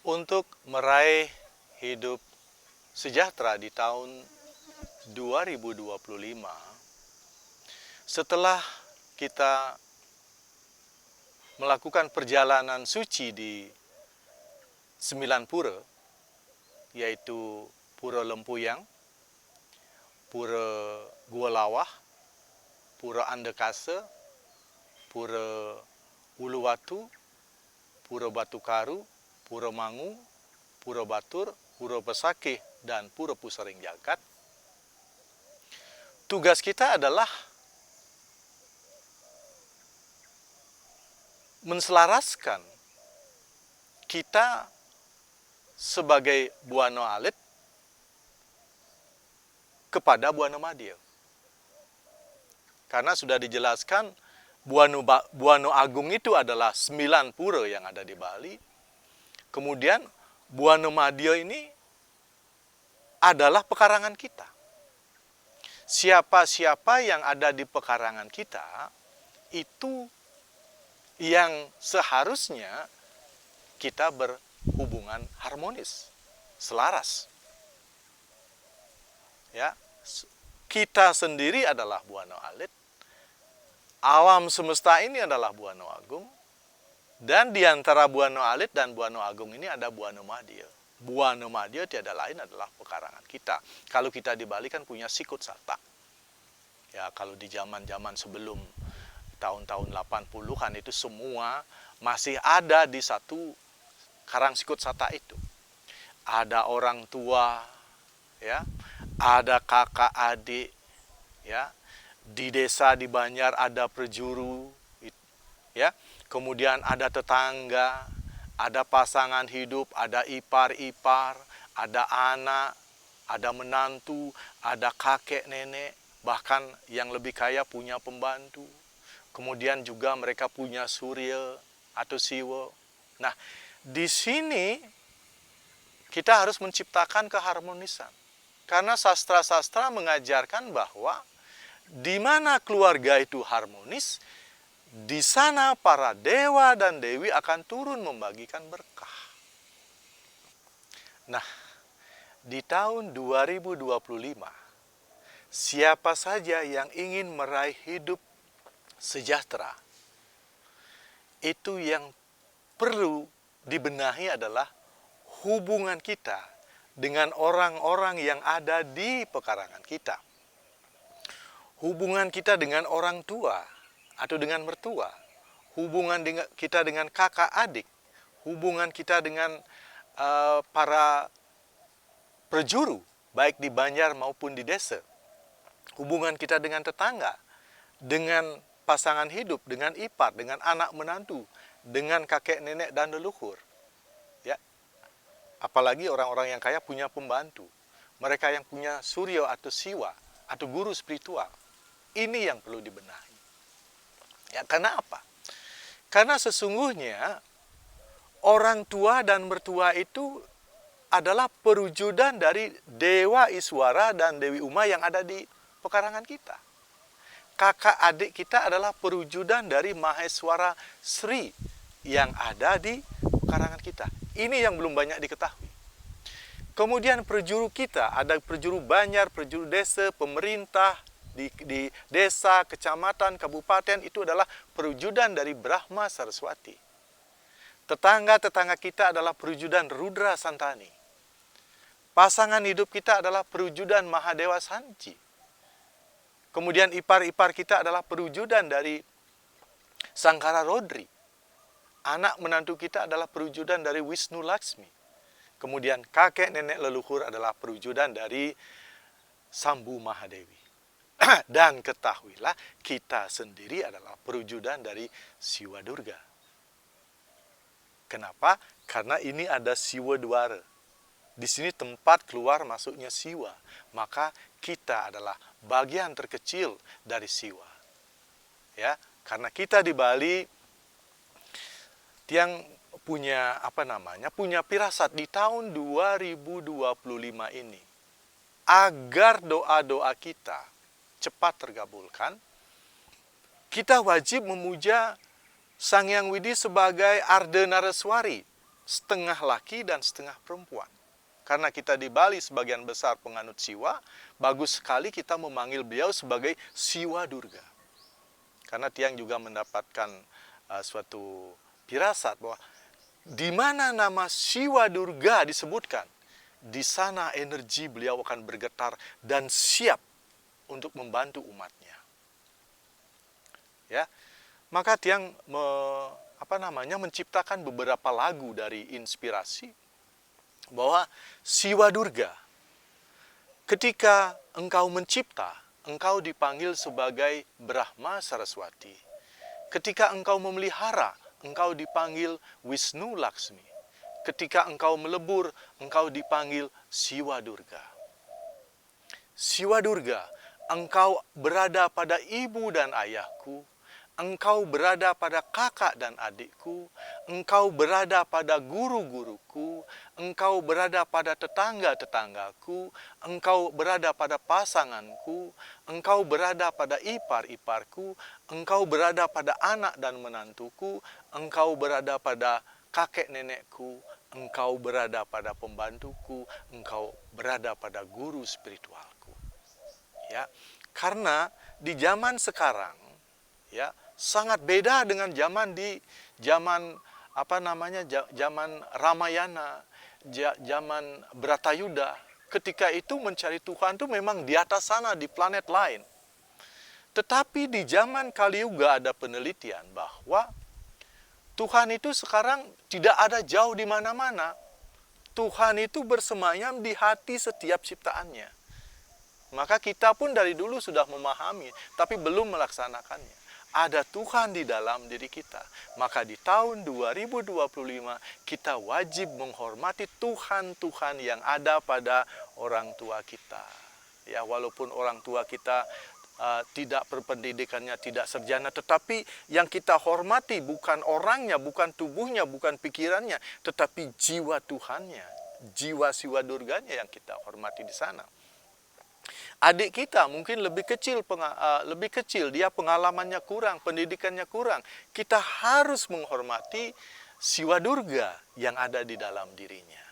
Untuk meraih hidup sejahtera di tahun 2025, setelah kita melakukan perjalanan suci di 9 pura, yaitu Pura Lempuyang, Pura Gua Lawah, Pura Andekasa, Pura Uluwatu, Pura Batu Karu, Pura Mangu, Pura Batur, Pura Pesakih, dan Pura Pusaring Jagat. Tugas kita adalah menselaraskan kita sebagai Buana Alit kepada Buana Madya. Karena sudah dijelaskan Buana Agung itu adalah 9 pura yang ada di Bali. Kemudian Buana Madya ini adalah pekarangan kita. Siapa-siapa yang ada di pekarangan kita itu yang seharusnya kita berhubungan harmonis, selaras. Ya, kita sendiri adalah Buana Alit, alam semesta ini adalah Buana Agung, dan di antara Buana Alit dan Buana Agung ini ada Buana Madya. Buana Madya tiada lain adalah pekarangan kita. Kalau kita di Bali kan punya Sikut Sata. Ya, kalau di zaman-zaman sebelum tahun-tahun 80-an itu semua masih ada di satu karang Sikut Sata itu. Ada orang tua, ya, ada kakak adik, ya. Di desa di Banjar ada perjuru, ya. Kemudian ada tetangga, ada pasangan hidup, ada ipar-ipar, ada anak, ada menantu, ada kakek nenek, bahkan yang lebih kaya punya pembantu. Kemudian juga mereka punya surya atau siwa. Nah, di sini kita harus menciptakan keharmonisan. Karena sastra-sastra mengajarkan bahwa di mana keluarga itu harmonis, di sana para dewa dan dewi akan turun membagikan berkah. Nah, di tahun 2025, siapa saja yang ingin meraih hidup sejahtera, itu yang perlu dibenahi adalah hubungan kita dengan orang-orang yang ada di pekarangan kita. Hubungan kita dengan orang tua atau dengan mertua, hubungan kita dengan kakak adik, hubungan kita dengan para perjuru, baik di Banjar maupun di desa, hubungan kita dengan tetangga, dengan pasangan hidup, dengan ipar, dengan anak menantu, dengan kakek nenek dan leluhur. Ya, apalagi orang-orang yang kaya punya pembantu, mereka yang punya surya atau siwa atau guru spiritual. Ini yang perlu dibenahi. Ya, karena apa? Karena sesungguhnya orang tua dan mertua itu adalah perwujudan dari Dewa Iswara dan Dewi Uma yang ada di pekarangan kita. Kakak adik kita adalah perwujudan dari Maheswara Sri yang ada di pekarangan kita. Ini yang belum banyak diketahui. Kemudian perjuru kita, ada perjuru Banjar, perjuru desa, pemerintah, di desa, kecamatan, kabupaten, itu adalah perwujudan dari Brahma Saraswati. Tetangga-tetangga kita adalah perwujudan Rudra Santani. Pasangan hidup kita adalah perwujudan Mahadewa Sanci. Kemudian ipar-ipar kita adalah perwujudan dari Sangkara Rodri. Anak menantu kita adalah perwujudan dari Wisnu Laksmi. Kemudian kakek nenek leluhur adalah perwujudan dari Sambu Mahadewi. Dan ketahuilah, kita sendiri adalah perwujudan dari Siwa Durga. Kenapa? Karena ini ada Siwa Dwara. Di sini tempat keluar masuknya Siwa. Maka kita adalah bagian terkecil dari Siwa. Ya, karena kita di Bali yang punya punya firasat di tahun 2025 ini, agar doa-doa kita cepat terkabulkan, kita wajib memuja Sang Hyang Widi sebagai Arda Nareswari, setengah laki dan setengah perempuan. Karena kita di Bali sebagian besar penganut Siwa, bagus sekali kita memanggil beliau sebagai Siwa Durga. Karena Tiang juga mendapatkan suatu firasat bahwa di mana nama Siwa Durga disebutkan, di sana energi beliau akan bergetar dan siap untuk membantu umatnya. Ya, maka Tiang menciptakan beberapa lagu dari inspirasi bahwa Siwa Durga, ketika engkau mencipta, engkau dipanggil sebagai Brahma Saraswati. Ketika engkau memelihara, engkau dipanggil Wisnu Laksmi. Ketika engkau melebur, engkau dipanggil Siwa Durga. Siwa Durga, engkau berada pada ibu dan ayahku, engkau berada pada kakak dan adikku, engkau berada pada guru-guruku, engkau berada pada tetangga-tetanggaku, engkau berada pada pasanganku, engkau berada pada ipar-iparku, engkau berada pada anak dan menantuku, engkau berada pada kakek nenekku, engkau berada pada pembantuku, engkau berada pada guru spiritualku. Ya, karena di zaman sekarang, ya, sangat beda dengan zaman zaman Ramayana, zaman Bratayuda. Ketika itu mencari Tuhan itu memang di atas sana, di planet lain. Tetapi di zaman Kaliuga ada penelitian bahwa Tuhan itu sekarang tidak ada jauh di mana-mana. Tuhan itu bersemayam di hati setiap ciptaannya. Maka kita pun dari dulu sudah memahami, tapi belum melaksanakannya. Ada Tuhan di dalam diri kita. Maka di tahun 2025 kita wajib menghormati Tuhan-Tuhan yang ada pada orang tua kita. Ya, walaupun orang tua kita tidak berpendidikannya, tidak sarjana, tetapi yang kita hormati bukan orangnya, bukan tubuhnya, bukan pikirannya, tetapi jiwa Tuhannya, jiwa Siwa Durganya yang kita hormati di sana. Adik kita mungkin lebih kecil, dia pengalamannya kurang, pendidikannya kurang. Kita harus menghormati Siwa Durga yang ada di dalam dirinya.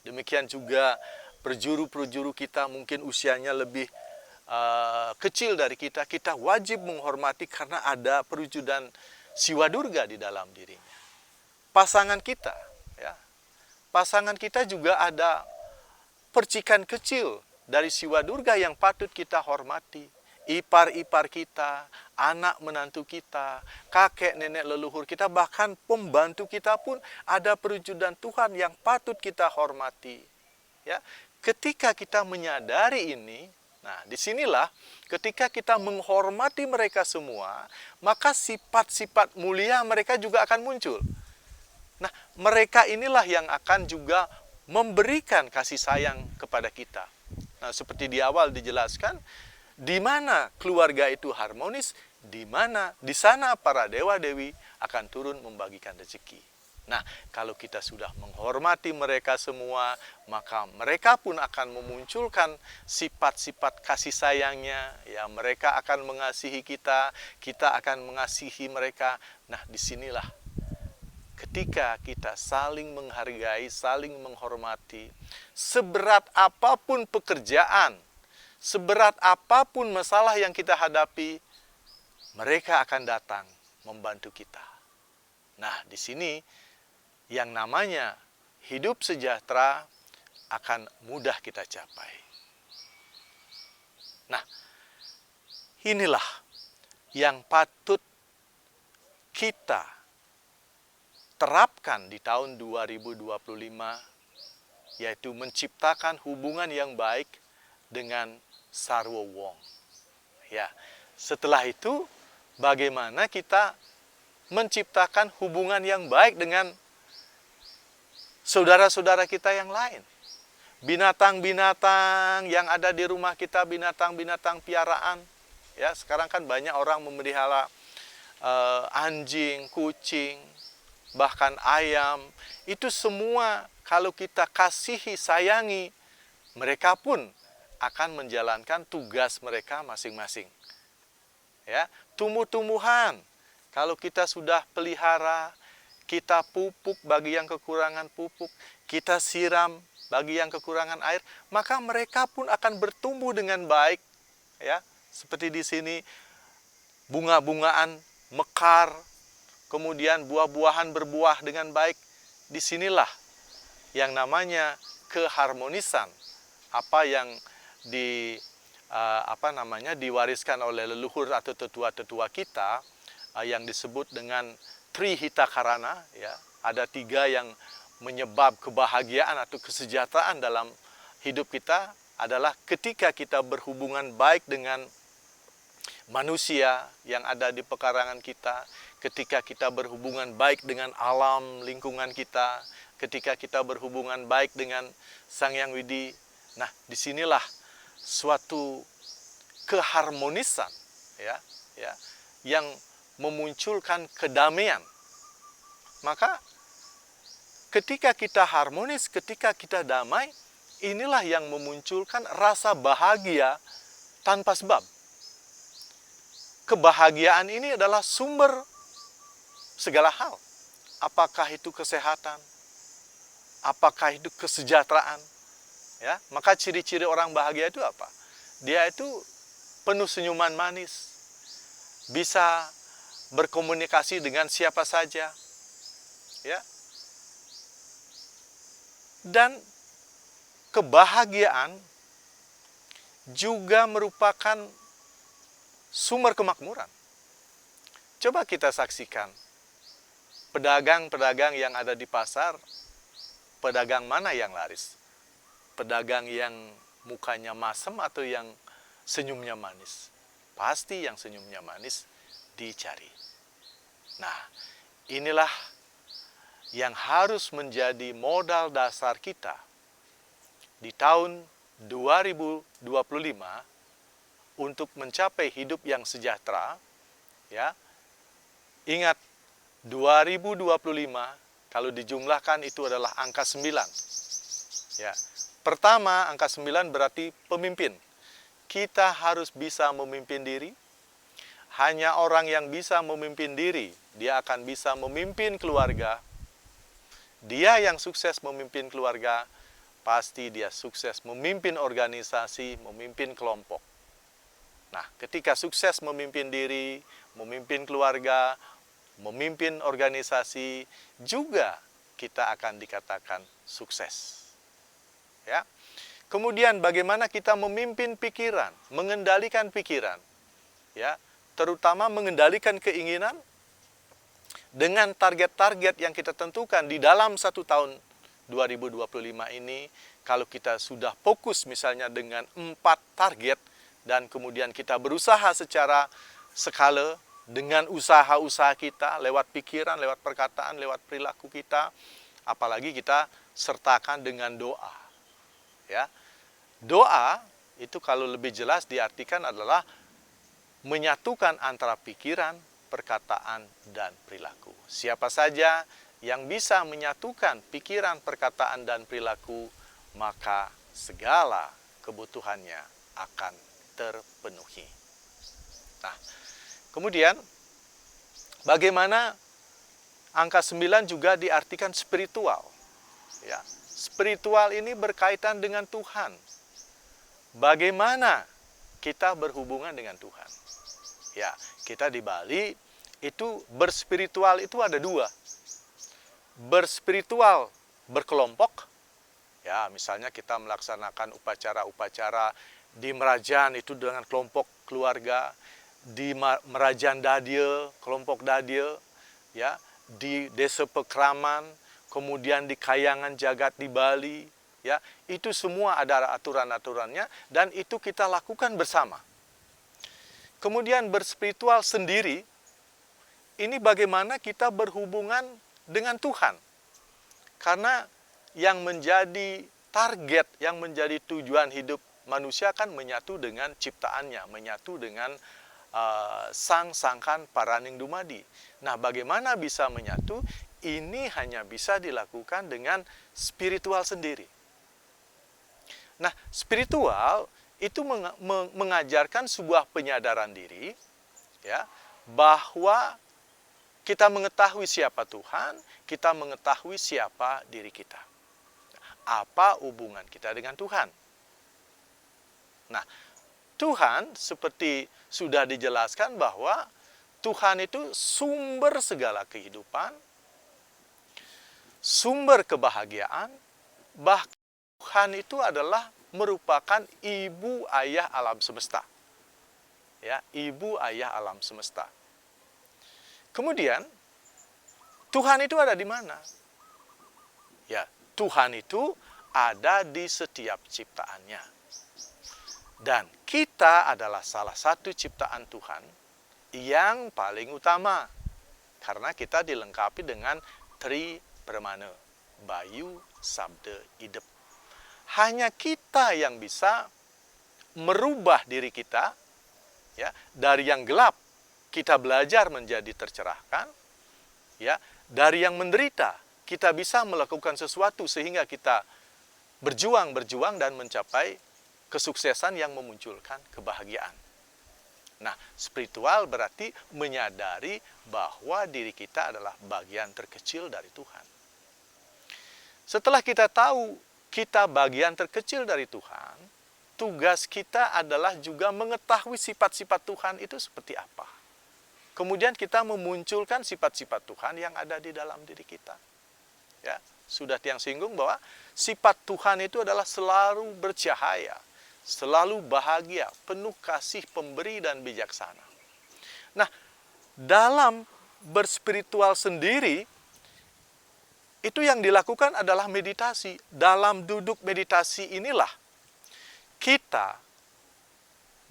Demikian juga perjuru-perjuru kita mungkin usianya lebih kecil dari kita, kita wajib menghormati karena ada perwujudan Siwa Durga di dalam dirinya. Pasangan kita, ya, pasangan kita juga ada percikan kecil dari Siwa Durga yang patut kita hormati. Ipar-ipar kita, anak menantu kita, kakek nenek leluhur kita, bahkan pembantu kita pun ada perwujudan Tuhan yang patut kita hormati. Ya, ketika kita menyadari ini, nah disinilah ketika kita menghormati mereka semua, maka sifat-sifat mulia mereka juga akan muncul. Nah, mereka inilah yang akan juga memberikan kasih sayang kepada kita. Nah, seperti di awal dijelaskan, di mana keluarga itu harmonis, di sana para dewa-dewi akan turun membagikan rezeki. Nah, kalau kita sudah menghormati mereka semua, maka mereka pun akan memunculkan sifat-sifat kasih sayangnya. Ya, mereka akan mengasihi kita, kita akan mengasihi mereka. Nah, disinilah ketika kita saling menghargai, saling menghormati, seberat apapun pekerjaan, seberat apapun masalah yang kita hadapi, mereka akan datang membantu kita. Nah, di sini yang namanya hidup sejahtera akan mudah kita capai. Nah, inilah yang patut kita terapkan di tahun 2025, yaitu menciptakan hubungan yang baik dengan Sarwo Wong. Ya, setelah itu bagaimana kita menciptakan hubungan yang baik dengan saudara-saudara kita yang lain. Binatang-binatang yang ada di rumah kita, binatang-binatang piaraan. Ya, sekarang kan banyak orang memelihara anjing, kucing, bahkan ayam. Itu semua kalau kita kasihi, sayangi, mereka pun akan menjalankan tugas mereka masing-masing. Ya, tumbuh-tumbuhan, kalau kita sudah pelihara, kita pupuk bagi yang kekurangan pupuk, kita siram bagi yang kekurangan air, maka mereka pun akan bertumbuh dengan baik, ya. Seperti di sini bunga-bungaan mekar, kemudian buah-buahan berbuah dengan baik. Disinilah yang namanya keharmonisan apa yang diwariskan oleh leluhur atau tetua-tetua kita, yang disebut dengan Trihita Karana, ya. Ada 3 yang menyebab kebahagiaan atau kesejahteraan dalam hidup kita adalah ketika kita berhubungan baik dengan manusia yang ada di pekarangan kita, ketika kita berhubungan baik dengan alam lingkungan kita, ketika kita berhubungan baik dengan Sang Hyang Widi. Nah, disinilah suatu keharmonisan, ya, yang memunculkan kedamaian. Maka ketika kita harmonis, ketika kita damai, inilah yang memunculkan rasa bahagia tanpa sebab. Kebahagiaan ini adalah sumber segala hal. Apakah itu kesehatan? Apakah itu kesejahteraan? Ya, maka ciri-ciri orang bahagia itu apa? Dia itu penuh senyuman manis, bisa berkomunikasi dengan siapa saja, ya. Dan kebahagiaan juga merupakan sumber kemakmuran. Coba kita saksikan pedagang-pedagang yang ada di pasar, pedagang mana yang laris? Pedagang yang mukanya masem atau yang senyumnya manis? Pasti yang senyumnya manis dicari. Nah, inilah yang harus menjadi modal dasar kita di tahun 2025 untuk mencapai hidup yang sejahtera, ya. Ingat, 2025 kalau dijumlahkan itu adalah angka 9. Ya. Pertama, angka 9 berarti pemimpin. Kita harus bisa memimpin diri. Hanya orang yang bisa memimpin diri, dia akan bisa memimpin keluarga. Dia yang sukses memimpin keluarga, pasti dia sukses memimpin organisasi, memimpin kelompok. Nah, ketika sukses memimpin diri, memimpin keluarga, memimpin organisasi, juga kita akan dikatakan sukses. Ya. Kemudian bagaimana kita memimpin pikiran, mengendalikan pikiran, ya, terutama mengendalikan keinginan dengan target-target yang kita tentukan di dalam 1 tahun 2025 ini. Kalau kita sudah fokus misalnya dengan 4 target dan kemudian kita berusaha secara skala dengan usaha-usaha kita lewat pikiran, lewat perkataan, lewat perilaku kita, apalagi kita sertakan dengan doa. Ya. Doa itu kalau lebih jelas diartikan adalah menyatukan antara pikiran, perkataan, dan perilaku. Siapa saja yang bisa menyatukan pikiran, perkataan, dan perilaku, maka segala kebutuhannya akan terpenuhi. Nah, kemudian bagaimana angka 9 juga diartikan spiritual. Ya. Spiritual ini berkaitan dengan Tuhan. Bagaimana kita berhubungan dengan Tuhan? Ya, kita di Bali itu berspiritual itu ada 2. Berspiritual berkelompok. Ya, misalnya kita melaksanakan upacara-upacara di Merajan itu dengan kelompok keluarga, di Merajan Dadie, kelompok Dadie, ya, di Desa Pekraman, kemudian di Kayangan Jagat di Bali, ya, itu semua ada aturan-aturannya dan itu kita lakukan bersama. Kemudian berspiritual sendiri, ini bagaimana kita berhubungan dengan Tuhan. Karena yang menjadi target, yang menjadi tujuan hidup manusia kan menyatu dengan ciptaannya, menyatu dengan Sang Sangkan Paraning Dumadi. Nah, bagaimana bisa menyatu? Ini hanya bisa dilakukan dengan spiritual sendiri. Nah, spiritual itu mengajarkan sebuah penyadaran diri, ya, bahwa kita mengetahui siapa Tuhan, kita mengetahui siapa diri kita. Apa hubungan kita dengan Tuhan? Nah, Tuhan seperti sudah dijelaskan bahwa Tuhan itu sumber segala kehidupan, sumber kebahagiaan, bahkan Tuhan itu adalah merupakan ibu ayah alam semesta. Ya, ibu ayah alam semesta. Kemudian Tuhan itu ada di mana? Ya, Tuhan itu ada di setiap ciptaannya. Dan kita adalah salah satu ciptaan Tuhan yang paling utama. Karena kita dilengkapi dengan Tri Permana, Bayu, Sabda, Idep. Hanya kita yang bisa merubah diri kita, ya, dari yang gelap kita belajar menjadi tercerahkan, ya, dari yang menderita kita bisa melakukan sesuatu sehingga kita berjuang dan mencapai kesuksesan yang memunculkan kebahagiaan. Nah, spiritual berarti menyadari bahwa diri kita adalah bagian terkecil dari Tuhan. Setelah kita tahu kita bagian terkecil dari Tuhan, tugas kita adalah juga mengetahui sifat-sifat Tuhan itu seperti apa. Kemudian kita memunculkan sifat-sifat Tuhan yang ada di dalam diri kita. Ya, sudah Tiang singgung bahwa sifat Tuhan itu adalah selalu bercahaya, selalu bahagia, penuh kasih, pemberi, dan bijaksana. Nah, dalam berspiritual sendiri, itu yang dilakukan adalah meditasi. Dalam duduk meditasi inilah kita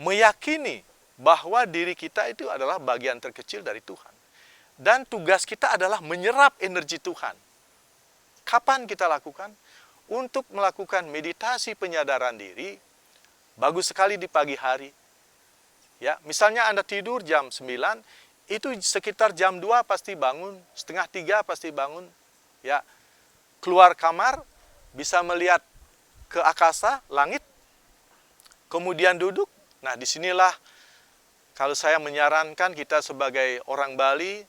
meyakini bahwa diri kita itu adalah bagian terkecil dari Tuhan. Dan tugas kita adalah menyerap energi Tuhan. Kapan kita lakukan? Untuk melakukan meditasi penyadaran diri, bagus sekali di pagi hari. Ya, misalnya Anda tidur jam 9, itu sekitar jam 2 pasti bangun, setengah 3 pasti bangun. Ya, keluar kamar, bisa melihat ke angkasa, langit, kemudian duduk. Nah, disinilah kalau saya menyarankan kita sebagai orang Bali,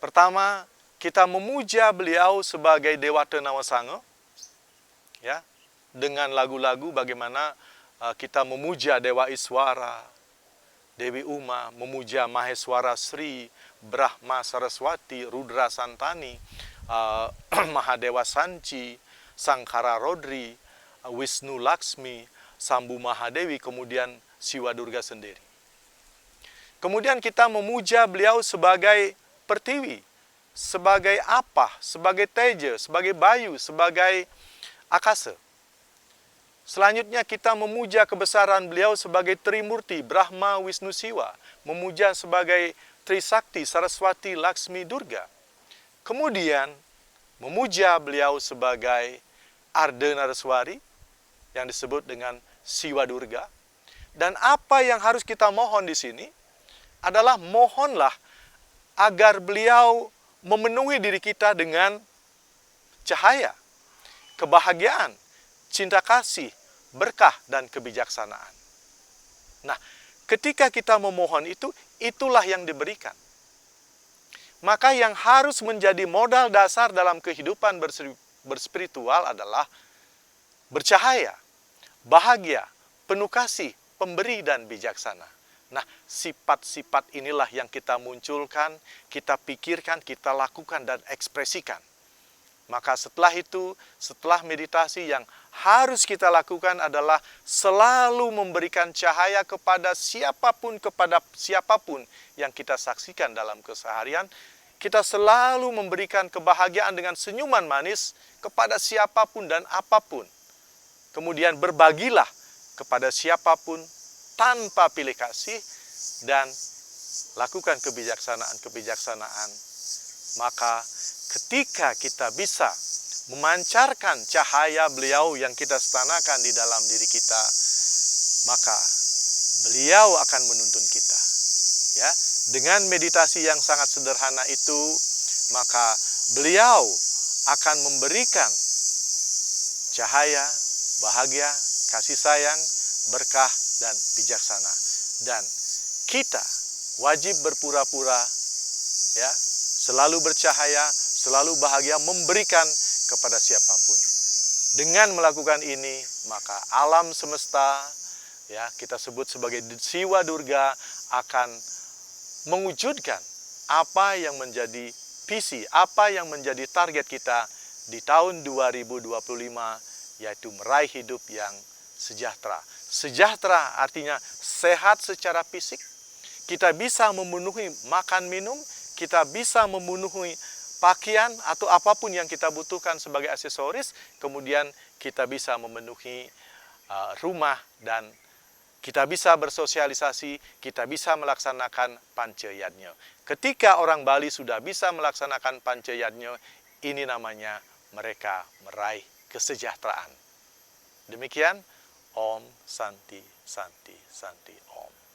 pertama kita memuja beliau sebagai Dewata Nawasanga, ya, dengan lagu-lagu bagaimana kita memuja Dewa Iswara, Dewi Uma, memuja Maheswara Sri, Brahma Saraswati, Rudra Santani, Mahadewa Sanci, Sangkara Rodri, Wisnu Laksmi, Sambu Mahadewi, kemudian Siwa Durga sendiri. Kemudian kita memuja beliau sebagai Pertiwi, sebagai Apa, sebagai Teja, sebagai Bayu, sebagai Akasa. Selanjutnya kita memuja kebesaran beliau sebagai Trimurti, Brahma, Wisnu, Siwa. Memuja sebagai Trisakti, Saraswati, Laksmi, Durga. Kemudian memuja beliau sebagai Ardhanaraswari yang disebut dengan Siwa Durga. Dan apa yang harus kita mohon di sini adalah mohonlah agar beliau memenuhi diri kita dengan cahaya, kebahagiaan, cinta kasih, berkah, dan kebijaksanaan. Nah, ketika kita memohon itu, itulah yang diberikan. Maka yang harus menjadi modal dasar dalam kehidupan berspiritual adalah bercahaya, bahagia, penuh kasih, pemberi, dan bijaksana. Nah, sifat-sifat inilah yang kita munculkan, kita pikirkan, kita lakukan, dan ekspresikan. Maka setelah itu, setelah meditasi, yang harus kita lakukan adalah selalu memberikan cahaya kepada siapapun yang kita saksikan dalam keseharian. Kita selalu memberikan kebahagiaan dengan senyuman manis kepada siapapun dan apapun. Kemudian berbagilah kepada siapapun tanpa pilih kasih dan lakukan kebijaksanaan. Maka ketika kita bisa memancarkan cahaya beliau yang kita stanakan di dalam diri kita, maka beliau akan menuntun kita. Ya, dengan meditasi yang sangat sederhana itu, maka beliau akan memberikan cahaya, bahagia, kasih sayang, berkah, dan bijaksana. Dan kita wajib berpura-pura, ya, selalu bercahaya, selalu bahagia, memberikan kepada siapapun. Dengan melakukan ini, maka alam semesta, ya kita sebut sebagai Siwa Durga, akan mewujudkan apa yang menjadi visi, apa yang menjadi target kita di tahun 2025, yaitu meraih hidup yang sejahtera. Sejahtera artinya sehat secara fisik, kita bisa memenuhi makan minum, kita bisa memenuhi pakaian atau apapun yang kita butuhkan sebagai aksesoris, kemudian kita bisa memenuhi rumah, dan kita bisa bersosialisasi, kita bisa melaksanakan pancayadnya. Ketika orang Bali sudah bisa melaksanakan pancayadnya, ini namanya mereka meraih kesejahteraan. Demikian, Om Santi Santi Santi Om.